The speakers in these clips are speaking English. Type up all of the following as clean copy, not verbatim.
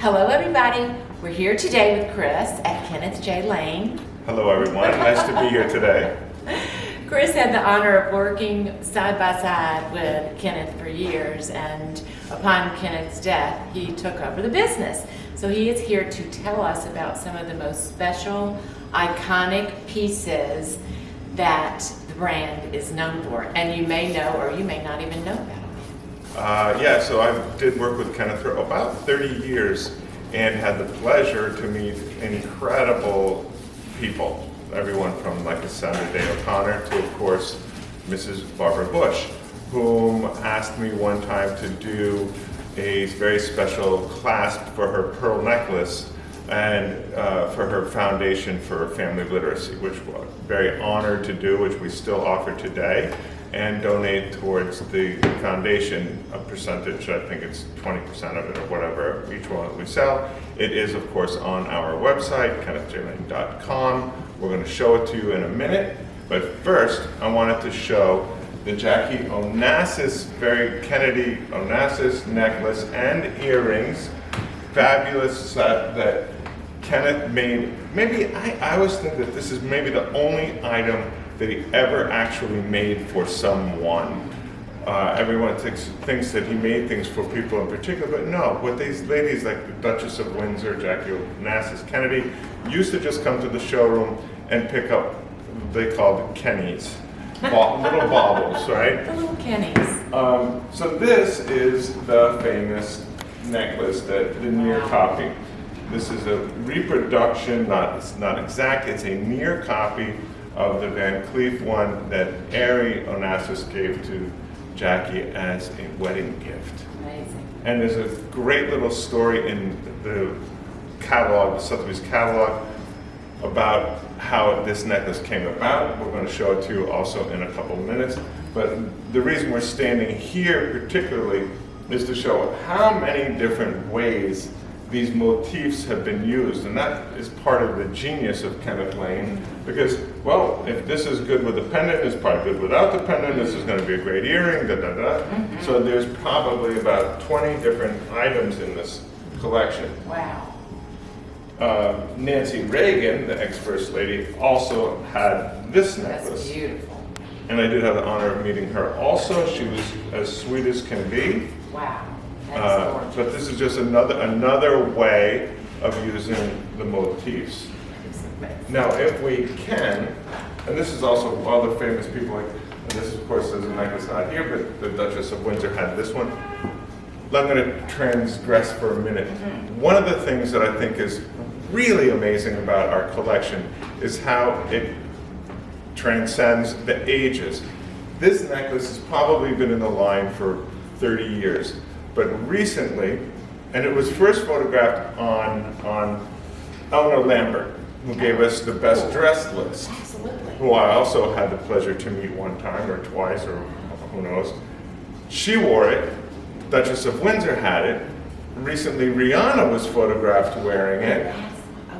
Hello everybody, we're here today with Chris at Kenneth Jay Lane. Hello everyone, nice to be here today. Chris had the honor of working side by side with Kenneth for years, and upon Kenneth's death, he took over the business. So he is here to tell us about some of the most special, iconic pieces that the brand is known for. And you may know, or you may not even know about them. Yeah, so I did work with Kenneth for about 30 years and had the pleasure to meet incredible people. Everyone from like Sandra Day O'Connor to, of course, Mrs. Barbara Bush, whom asked me one time to do a very special clasp for her pearl necklace and for her foundation for family literacy, which we're very honored to do, which we still offer today, and donate towards the foundation a percentage. I think it's 20% of it or whatever, each one that we sell. It is, of course, on our website, kennethjaylane.com. We're going to show it to you in a minute, but first I wanted to show the Jackie Onassis, very Kennedy Onassis necklace and earrings. Fabulous set that Kenneth made. Maybe, I always think that this is maybe the only item that he ever actually made for someone. Everyone thinks that he made things for people in particular, but no. What these ladies like the Duchess of Windsor, Jackie Onassis Kennedy, used to just come to the showroom and pick up, they called Kennies, little baubles, right? The little Kennies. So this is the famous necklace, the near copy. This is a reproduction, it's not exact, it's a near copy of the Van Cleef one that Ari Onassis gave to Jackie as a wedding gift. Amazing. And there's a great little story in the catalog, the Sotheby's catalog, about how this necklace came about. We're going to show it to you also in a couple of minutes. But the reason we're standing here particularly is to show how many different ways these motifs have been used, and that is part of the genius of Kenneth Lane, because, well, if this is good with the pendant, it's probably good without the pendant, this is going to be a great earring, So there's probably about 20 different items in this collection. Wow. Nancy Reagan, the ex-First Lady, also had this necklace. That's beautiful. And I did have the honor of meeting her also. She was as sweet as can be. Wow. But this is just another way of using the motifs. Now, if we can, and this is also all the famous people, like, and this of course is a necklace not here, but the Duchess of Windsor had this one. I'm going to transgress for a minute. One of the things that I think is really amazing about our collection is how it transcends the ages. This necklace has probably been in the line for 30 years. But recently, and it was first photographed on Eleanor Lambert, who gave us the best dressed list. Absolutely. Who I also had the pleasure to meet one time or twice, or who knows. She wore it. Duchess of Windsor had it. Recently, Rihanna was photographed wearing it.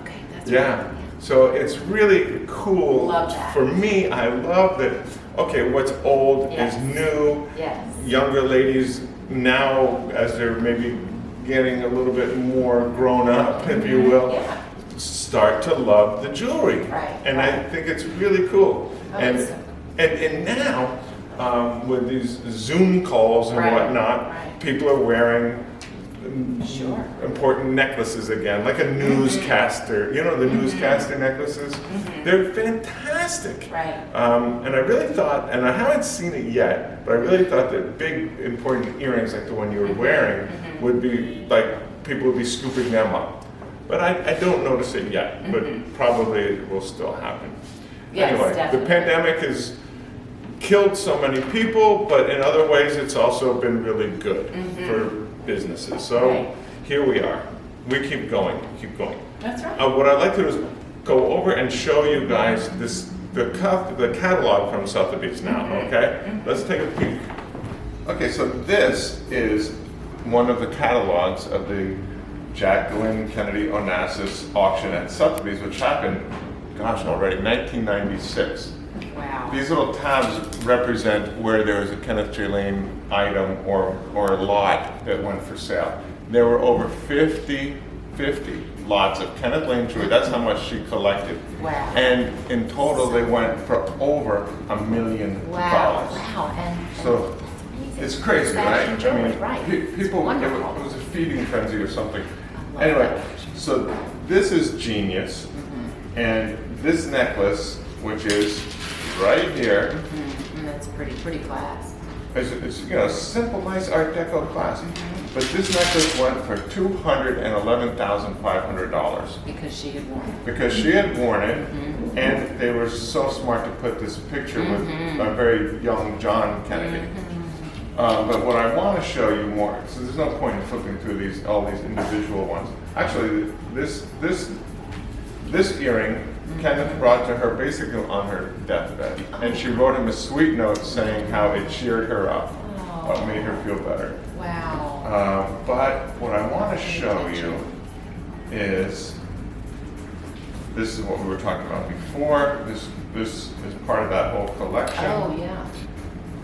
Okay, that's Yeah. right. So it's really cool. Love that. For me, I love that, okay, what's old Yes. is new. Yes. Younger ladies now, as they're maybe getting a little bit more grown up, if you will, Yeah. start to love the jewelry. Right, And right. I think it's really cool. Oh, and, it's so and now, with these Zoom calls and Right, whatnot, right. people are wearing Sure. important necklaces again, like a newscaster. You know the newscaster necklaces? They're fantastic. Right. And I really thought, and I haven't seen it yet, but I really thought that big important earrings like the one you were wearing would be, like, people would be scooping them up. But I don't notice it yet, but probably it will still happen. Yes, Anyway, definitely. the pandemic has killed so many people, but in other ways it's also been really good for businesses. So Right. here we are. We keep going, keep going. That's right. What I'd like to do is go over and show you guys the catalog from Sotheby's now, okay? Let's take a peek. Okay, so this is one of the catalogs of the Jacqueline Kennedy Onassis auction at Sotheby's, which happened, gosh, already 1996. Wow. These little tabs represent where there was a Kenneth Jay Lane item or a lot that went for sale. There were over 50 50 lots of Kenneth Lane jewelry. That's how much she collected. Wow. And in total, they went for over $1 million. Wow. Wow. And So that's amazing. it's crazy, Fashion right? jewelry, I mean, right. people, it Wonderful. was a feeding frenzy or something. love Anyway, that. so this is genius. And this necklace, which is right here, And that's pretty class. it's simple, nice Art Deco class. But this necklace went for $211,500 Because she had worn it. because she had worn it, and they were so smart to put this picture with a very young John Kennedy. But what I want to show you more, so there's no point in flipping through all these individual ones. Actually, this earring Kenneth brought to her basically on her deathbed, and she wrote him a sweet note saying how it cheered her up, what made her feel better. Wow. But what I want to show you is, this is what we were talking about before. This is part of that whole collection. Oh, yeah.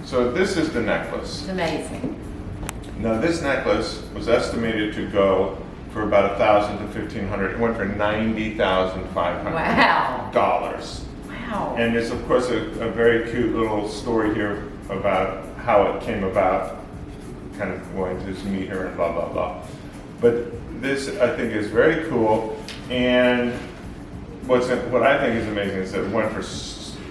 So this is the necklace. It's amazing. Now this necklace was estimated to go for about $1,000 to $1,500. It went for $90,500. Wow. Wow. And there's of course a very cute little story here about how it came about. Kind of going to just meet her and blah blah blah. But this I think is very cool. And what I think is amazing is that it went for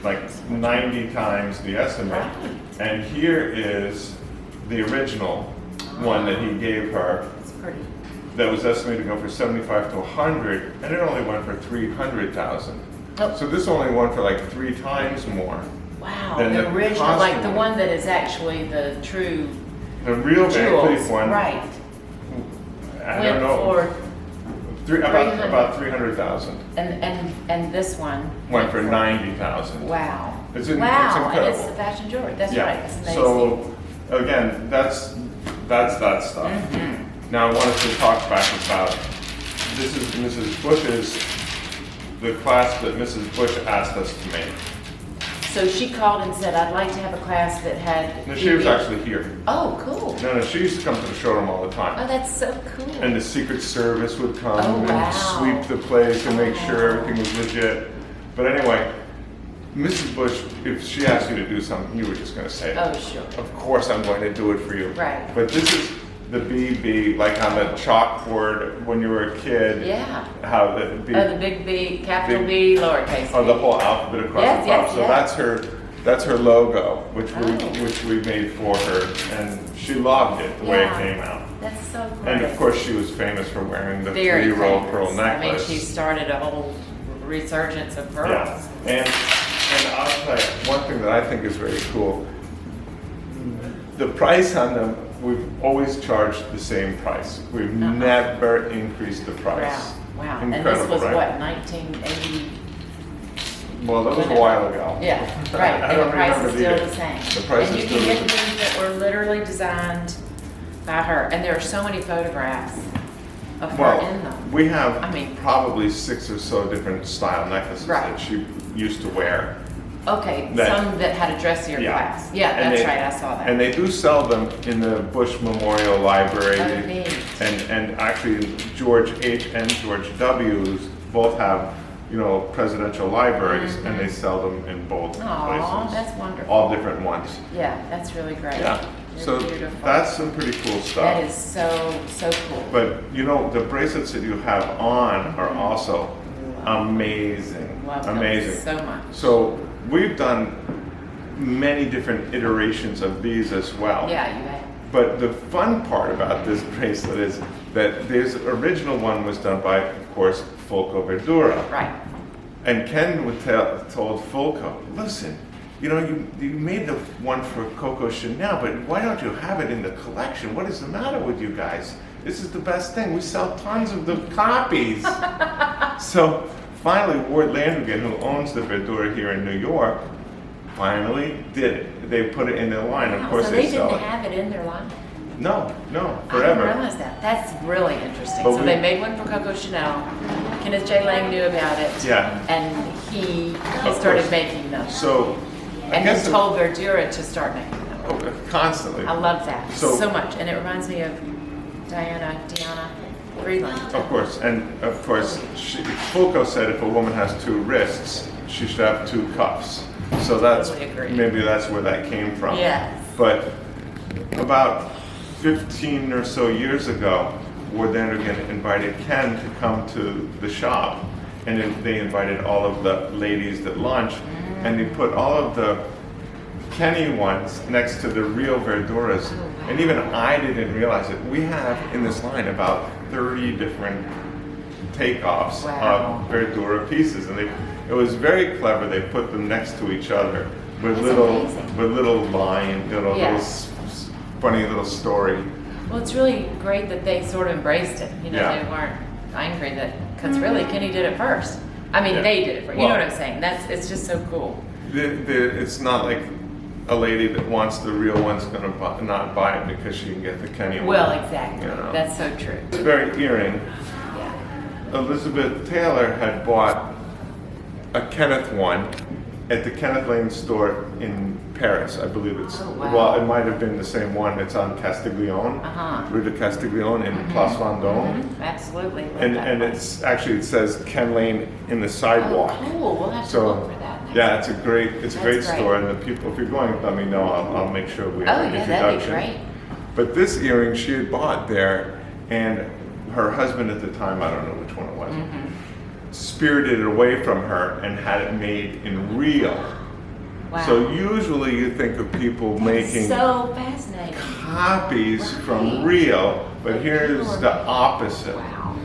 like 90 times the estimate. Right. And here is the original one that he gave her. It's pretty. That was estimated to go for 75 to 100, and it only went for 300,000. Oh. So this only went for like 3 times more. Wow. Than The the original, like the costume. one that is actually the true The real Van jewels. Cleef one, Right. I Went don't know, for, about 300,000. and this one Went for 90,000. Wow. It's wow. And incredible. it's the fashion jewelry. That's Yeah. right. It's amazing. So again, that's that stuff. Now I wanted to talk back about, this is Mrs. Bush's, the class that Mrs. Bush asked us to make. So she called and said, I'd like to have a class that had. No, she was actually here. Oh, cool. No, she used to come to the showroom all the Oh, time. that's so cool. And the Secret Service would come Oh, wow. and sweep the place and make sure everything was legit. But anyway, Mrs. Bush, if she asked you to do something, you were just going to say, Oh, sure. of course I'm going to do it for you. Right. But this is the BB, like on the chalkboard when you were a kid. Yeah. How the B. Oh, the big B, capital Big- B, lowercase b. Oh, the whole alphabet across Yes, the top. yes, So yes. that's her logo, which Oh. we made for her, and she loved it the way it Yeah. came out. That's so great. And of course, she was famous for wearing the Very 3-row famous. pearl I necklace. mean, she started a whole resurgence of pearls. Yeah, and I'll tell you, one thing that I think is very cool, the price on them, we've always charged the same price. We've never increased the price. Wow, wow. Incredible, And this was right? what, 1980? Well, that was a while ago. Yeah, right. I And don't the price remember is still either. the same. The price and is you still can the get same. things that were literally designed by her. And there are so many photographs of her in them. We have I mean- probably 6 or so different style necklaces Right. that she used to wear. Okay, That- some that had a dressier Yeah. class. Yeah, And that's they- right. I saw that. And they do sell them in the Bush Memorial Library. Oh, neat. And actually George H. and George W.'s both have, presidential libraries, and they sell them in both Aw, places. that's wonderful. All different ones. Yeah, that's really great. Yeah. They're So beautiful. that's some pretty cool stuff. That is so cool. But the bracelets that you have on are also amazing. Love them Amazing. so much. So we've done many different iterations of these as well. Yeah, you bet. But the fun part about this bracelet is that this original one was done by, of course, Fulco Verdura. Right. And Ken told Fulco, listen, you made the one for Coco Chanel, but why don't you have it in the collection? What is the matter with you guys? This is the best thing. We sell tons of the copies. So finally, Ward Landrigan, who owns the Verdura here in New York, finally did it. They put it in their line. Of Wow, course, so they they sell didn't it. have it in their line. No, I forever. didn't realize that. That's really interesting. But So we- they made one for Coco Chanel. Kenneth Jay Lane knew about it. Yeah. And he Of started course. making them. So, I And guess then told Verdura to start making them. constantly. I love that So- so much. And it reminds me of Diana. Freeland. Of course, and of course, Foucault said if a woman has 2 wrists, she should have 2 cuffs. So that's, Totally agree. maybe that's where that came from. Yes. But about 15 or so years ago, Ward Andergan invited Ken to come to the shop, and they invited all of the ladies at lunch, and they put all of the Kenny ones next to the real Verduras. And even I didn't realize it. We have in this line about 30 different takeoffs Wow. of Verdura pieces, and it was very clever. They put them next to each other with That's little amazing. line, little funny little story. Well, it's really great that they sort of embraced it. You know, Yeah. they weren't angry because really Kenny did it first. I mean, Yeah. they did it first. You Well- know what I'm saying? It's just so cool. It's not like a lady that wants the real one's gonna not buy it because she can get the Kenny one. Well, exactly. You know. That's so true. It's very earring. Yeah. Elizabeth Taylor had bought a Kenneth one at the Kenneth Lane store in Paris, I believe it's. Oh, wow. Well, it might have been the same one. It's on Castiglione, Uh-huh. Rue de Castiglione in Place Vendôme. Absolutely. Love And that one. it's actually, it says Ken Lane in the sidewalk. Oh, cool. We'll have to So, look for that. yeah, it's a great That's store, great. and the people, if you're going, let me know. I'll make sure we have Oh, an yeah, introduction. that'd be great. But this earring she had bought there, and her husband at the time, I don't know which one it was, spirited it away from her and had it made in real. Wow. So usually you think of people making So fascinating. copies from Right. real, but here's the opposite. Wow.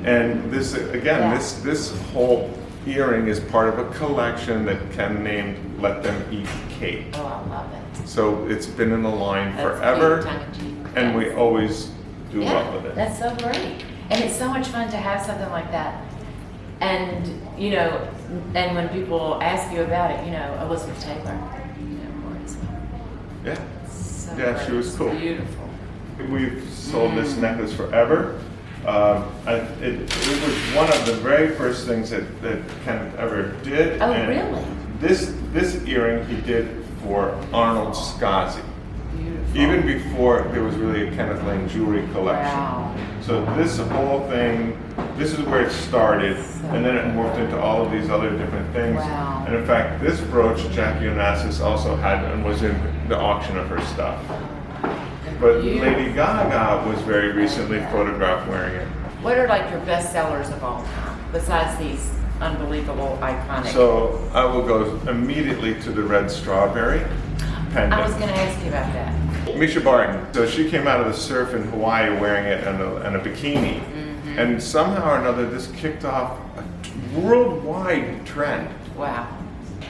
And this, again, Yeah. this whole earring is part of a collection that Ken named Let Them Eat Cake. Oh, I love it. So it's been in the line That's forever, cute, tongue-in-cheek. and we Yes. always do Yeah, well with it. that's so great. And it's so much fun to have something like that. And, you know, and when people ask you about it, you know, Elizabeth Taylor, you know, Lawrence. Yeah, So Yeah, great. she was It's cool. Beautiful. we've sold this necklace forever. It was one of the very first things that Kenneth ever did. Oh, and really? This earring he did for Arnold Scazzi. Beautiful. Even before there was really a Kenneth Lane jewelry collection. Wow. So this whole thing, this is where it started, and then it morphed into all of these other different things. Wow. And in fact, this brooch Jackie Onassis also had and was in the auction of her stuff. But Beautiful. Lady Gaga was very recently photographed wearing it. What are like your best sellers of all time, besides these unbelievable, iconic? So I will go immediately to the red strawberry pendant. I was going to ask you about that. Misha Barton. So she came out of the surf in Hawaii wearing it and a bikini. Mm-hmm. And somehow or another, this kicked off a worldwide trend. Wow.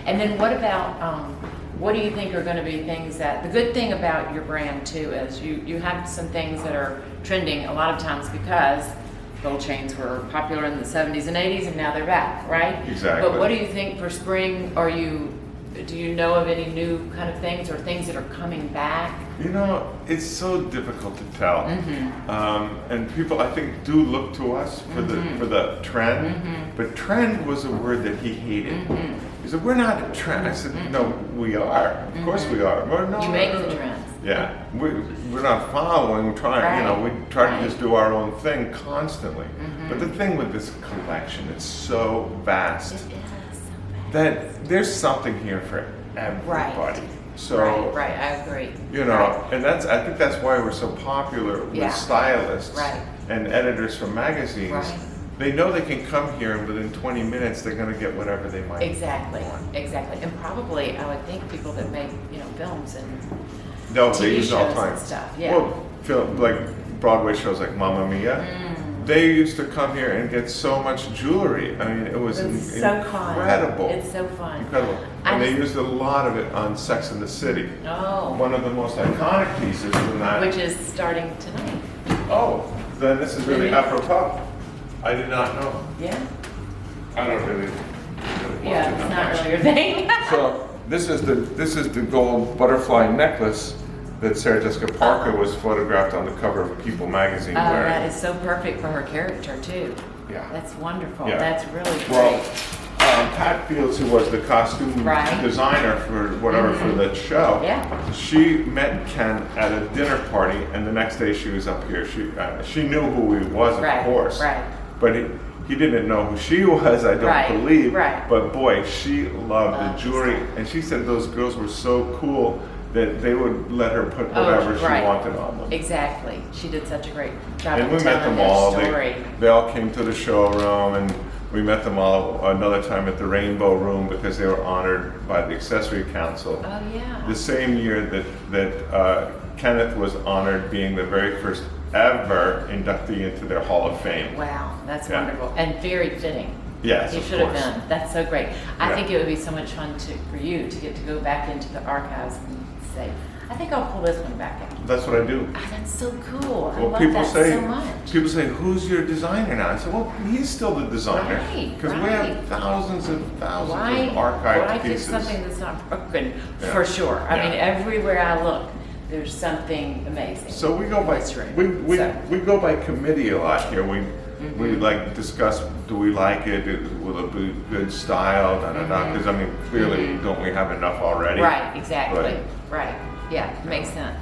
And then what about, what do you think are going to be things that, the good thing about your brand too is you have some things that are trending a lot of times because gold chains were popular in the 70s and 80s and now they're back, right? Exactly. But what do you think for spring? Do you know of any new kind of things or things that are coming back? You know, it's so difficult to tell. And people, I think, do look to us for the trend. But trend was a word that he hated. He said, "We're not a trend." I said, "No, we are. Of course we are. We're not. You make the trends. Yeah, we're not following. We're trying. You know, we try to just do our own thing constantly. But the thing with this collection, it's so vast It is so bad. that there's something here for everybody. So. Right, I agree. You know, and I think that's why we're so popular with Yeah. stylists Right. and editors from magazines. Right. They know they can come here and within 20 minutes they're going to get whatever they might Exactly, want. exactly. And probably, I would think people that make, you know, films and No, they TV use it all the shows time. and stuff, yeah. Well, film, like Broadway shows like Mamma Mia, they used to come here and get so much jewelry. I mean, it was It's so fun. incredible. It's so fun. Incredible. I And they just- used a lot of it on Sex and the City. Oh, One of the most iconic pieces from that. which is starting tonight. Oh, then this is really Really? apropos. I did not know. Yeah? I don't really. Yeah, it's not really your thing. So this is the gold butterfly necklace that Sarah Jessica Parker was photographed on the cover of People magazine Oh, wearing. that is so perfect for her character too. Yeah. That's wonderful. Yeah. That's really Well, great. Pat Fields, who was the costume Right. designer for whatever for the show, Yeah. she met Ken at a dinner party, and the next day she was up here. She knew who he was, of Right, course, right. but he didn't know who she was. I don't Right, believe. right. But boy, she loved the Loved jewelry, stuff. and she said those girls were so cool that they would let her put Oh, whatever she right. wanted on them. Exactly. She did such a great job And of we met telling them their all. story. They all came to the showroom, and we met them all another time at the Rainbow Room because they were honored by the Accessory Council. Oh, yeah. The same year that Kenneth was honored being the very first ever inductee into their Hall of Fame. Wow, that's Yeah. wonderful. And very fitting. Yes, He of should have course. been. That's so great. I Yeah. think it would be so much fun for you to get to go back into the archives and say, I think I'll pull this one back out. That's what I do. Ah, that's so cool. I Well, love people that say, so much. who's your designer now? I said, well, he's still the designer. Right, Because we right. have thousands and thousands Why, of archived why fix pieces. something that's not broken? Yeah. For sure. I Yeah. mean, everywhere I look, there's something amazing. So we go by That's right. we So- we go by committee a lot here. We Mm-hmm. like discuss, do we like it? Will it be good style? Da da da. Because I mean, clearly, don't we have enough already? Mm-hmm. Right, exactly. But- Right. Yeah, makes sense.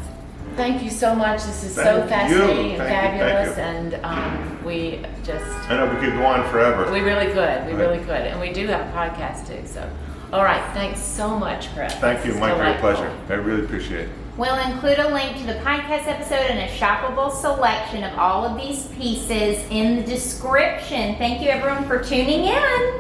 Thank you so much. This is so Thank you. fascinating and Thank you, fabulous, thank you. and we just I know we could go on forever. we really could. We Right. really could, and we do have a podcast too. So, all right. Thanks so much, Chris. Thank you. It's My great delightful. pleasure. I really appreciate it. We'll include a link to the podcast episode and a shoppable selection of all of these pieces in the description. Thank you everyone for tuning in.